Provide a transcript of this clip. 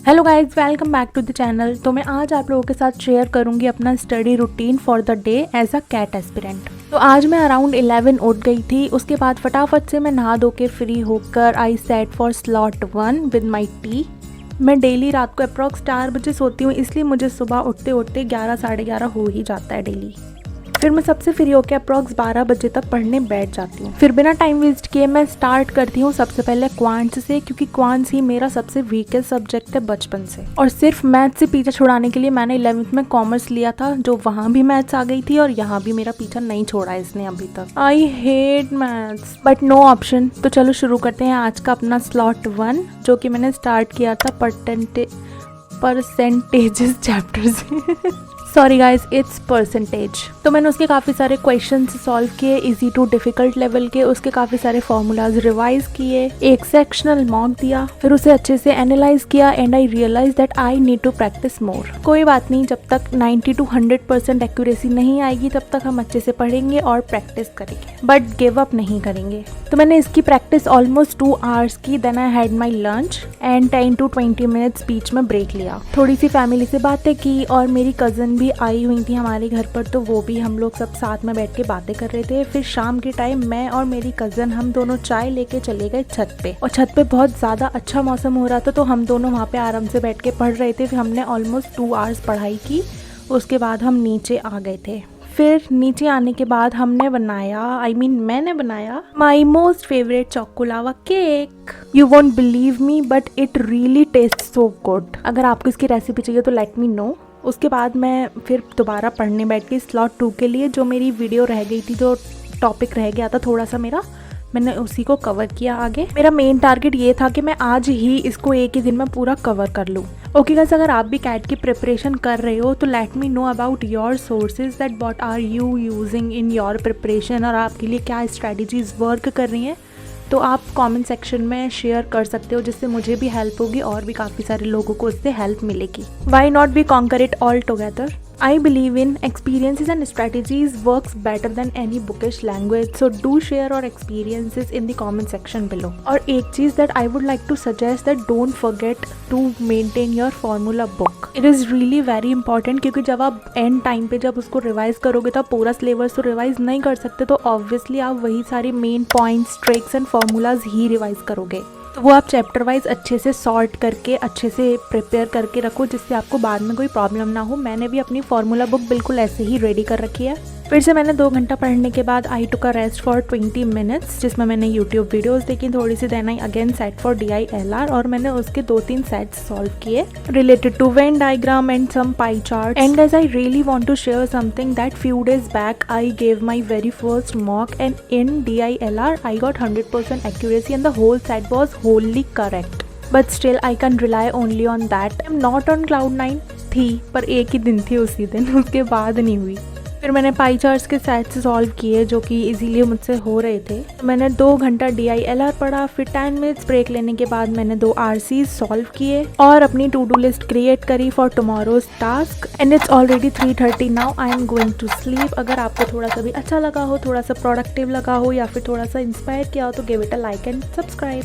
Hello guys, welcome back to the channel. तो मैं आज आप लोगों के साथ शेयर करूंगी अपना study routine for the day as a CAT aspirant. तो आज मैं अराउंड 11 उठ गई थी। उसके बाद फटाफट से मैं नहा धो के फ्री होकर I sat for slot 1 with my tea. मैं डेली रात को अप्रॉक्स 4 बजे सोती हूँ, इसलिए मुझे सुबह उठते उठते 11 साढ़े 11 हो ही जाता है डेली। फिर मैं सबसे फ्री होकर अप्रॉक्स 12 बजे तक पढ़ने बैठ जाती हूँ। फिर बिना टाइम वेस्ट किए मैं स्टार्ट करती हूँ सबसे पहले क्वांट्स से, क्योंकि क्वांट्स ही मेरा सबसे वीकेस्ट सब्जेक्ट है बचपन से। और सिर्फ मैथ्स से पीछा छुड़ाने के लिए मैंने 11th में कॉमर्स लिया था, जो वहाँ भी मैथ्स आ गई थी और यहाँ भी मेरा पीछा नहीं छोड़ा इसने अभी तक। I hate maths but no option. तो चलो शुरू करते हैं आज का अपना स्लॉट 1, जो कि मैंने स्टार्ट किया था परसेंटेजेस चैप्टर से। Sorry guys, it's percentage. तो मैंने उसके काफ़ी सारे क्वेश्चंस सॉल्व किए, इजी टू डिफिकल्ट लेवल के। उसके काफ़ी सारे फॉर्मूलाज रिवाइज किए, एक सेक्शनल मॉक दिया, फिर उसे अच्छे से एनालाइज किया and I realise that I need to practise more. कोई बात नहीं, जब तक 90 to 100% एक्यूरेसी नहीं आएगी तब तक हम अच्छे से पढ़ेंगे और प्रैक्टिस करेंगे, बट गिव अप नहीं करेंगे। तो मैंने इसकी प्रैक्टिस ऑलमोस्ट 2 hours की। Then I had my lunch and 10 to 20 minutes बीच में ब्रेक लिया। थोड़ी सी फैमिली से बातें की और मेरी कज़न भी आई हुई थी हमारे घर पर, तो वो भी हम लोग सब साथ में बैठ के बातें कर रहे थे। फिर शाम के टाइम मैं और मेरी कज़न हम दोनों चाय लेके चले गए छत पे, और छत पे बहुत ज़्यादा अच्छा मौसम हो रहा था, तो हम दोनों वहाँ पे आराम से बैठ के पढ़ रहे थे। फिर हमने ऑलमोस्ट 2 hours पढ़ाई की। उसके बाद हम नीचे आ गए थे। फिर नीचे आने के बाद हमने बनाया, मैंने बनाया my most favourite chocolava cake. You won't believe me but it really taste so good. अगर आपको इसकी रेसिपी चाहिए तो लेट मी नो। उसके बाद मैं फिर दोबारा पढ़ने बैठ गई स्लॉट 2 के लिए। जो मेरी वीडियो रह गई थी, जो टॉपिक रह गया था थोड़ा सा मेरा, मैंने उसी को कवर किया आगे। मेरा मेन टारगेट ये था कि मैं आज ही इसको एक ही दिन में पूरा कवर कर लूँ। ओके गाइस, अगर आप भी कैट की प्रिपरेशन कर रहे हो तो let me know about your sources, that what are you using in your preparation, और आपके लिए क्या स्ट्रेटजीज वर्क कर रही हैं। तो आप कमेंट सेक्शन में शेयर कर सकते हो, जिससे मुझे भी हेल्प होगी और भी काफ़ी सारे लोगों को इससे हेल्प मिलेगी। Why not we conquer it all together. I believe in experiences and strategies works better than any bookish language, so do share your experiences in the comment section below. और एक चीज़ that I would like to suggest that don't forget to maintain your formula book. It is really very important, क्योंकि जब आप end time पे जब उसको revise करोगे तो आप पूरा सिलेबस तो रिवाइज नहीं कर सकते, तो ऑब्वियसली आप वही सारी main points, tricks and formulas he revise करोगे। तो वो आप चैप्टर वाइज अच्छे से सॉर्ट करके अच्छे से प्रिपेयर करके रखो, जिससे आपको बाद में कोई प्रॉब्लम ना हो। मैंने भी अपनी फार्मूला बुक बिल्कुल ऐसे ही रेडी कर रखी है। फिर से मैंने 2 घंटा पढ़ने के बाद I took a rest for 20 minutes, जिसमें मैंने यूट्यूब वीडियोस देखी थोड़ी सी। Then I again sat for DILR, और मैंने उसके 2-3 सेट्स सॉल्व किए related to Venn diagram and some pie chart. And guys, I really want to share something that few days back I gave my very first mock, and in DILR I got 100% accuracy and the whole set was wholly correct. But still I can rely only on that. I'm not on cloud9 थी, पर एक ही दिन थी उसी दिन, उसके बाद नहीं हुई। फिर मैंने पाई चार्ट्स के सेट्स सॉल्व किए, जो कि इजीली मुझसे हो रहे थे। तो मैंने 2 घंटा DILR पढ़ा। फिर 10 minutes ब्रेक लेने के बाद मैंने 2 RCs सॉल्व किए और अपनी टू डू लिस्ट क्रिएट करी for tomorrow's task. And it's already 3:30 now. I am going to sleep. अगर आपको थोड़ा सा भी अच्छा लगा हो, थोड़ा सा प्रोडक्टिव लगा हो, या फिर थोड़ा सा इंस्पायर किया हो, तो give it a like and subscribe.